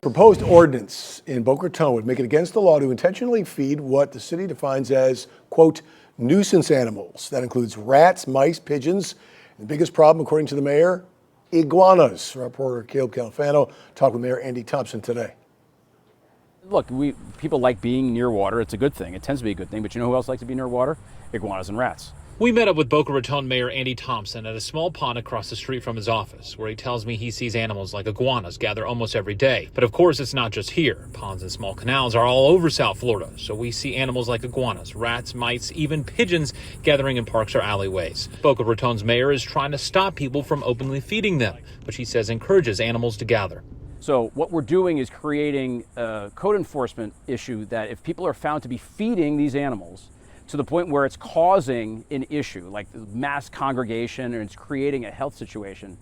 Proposed ordinance in Boca Raton would make it against the law to intentionally feed what the city defines as, quote, nuisance animals. That includes rats, mice, pigeons, and the biggest problem, according to the mayor, iguanas. Reporter Caleb Califano talked with Mayor Andy Thompson today. Look, people like being near water. It's a good thing. It tends to be a good thing. But you know who else likes to be near water? Iguanas and rats. We met up with Boca Raton Mayor Andy Thompson at a small pond across the street from his office, where he tells me he sees animals like iguanas gather almost every day. But of course, it's not just here. Ponds and small canals are all over South Florida, so we see animals like iguanas, rats, mice, even pigeons gathering in parks or alleyways. Boca Raton's mayor is trying to stop people from openly feeding them, which he says encourages animals to gather. So what we're doing is creating a code enforcement issue that if people are found to be feeding these animals to the point where it's causing an issue, like mass congregation, and it's creating a health situation,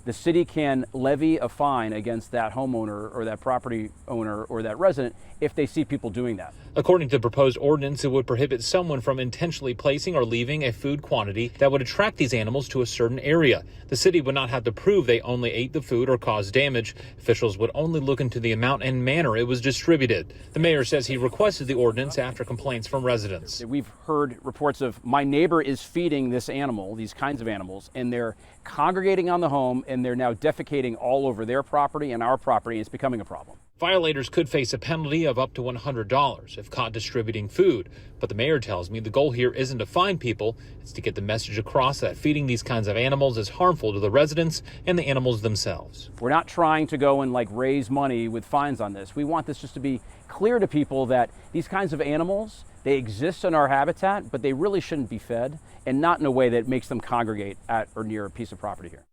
the city can levy a fine against that homeowner or that property owner or that resident if they see people doing that. According to the proposed ordinance, it would prohibit someone from intentionally placing or leaving a food quantity that would attract these animals to a certain area. The city would not have to prove they only ate the food or caused damage. Officials would only look into the amount and manner it was distributed. The mayor says he requested the ordinance after complaints from residents. We've heard reports of my neighbor is feeding this animal, these kinds of animals, and they're congregating on the home and they're now defecating all over their property and our property, and it's becoming a problem. Violators could face a penalty of up to $100 if caught distributing food. But the mayor tells me the goal here isn't to fine people, it's to get the message across that feeding these kinds of animals is harmful to the residents and the animals themselves. We're not trying to go and raise money with fines on this. We want this just to be clear to people that these kinds of animals, they exist in our habitat, but they really shouldn't be fed, and not in a way that makes them congregate at or near a piece of property here.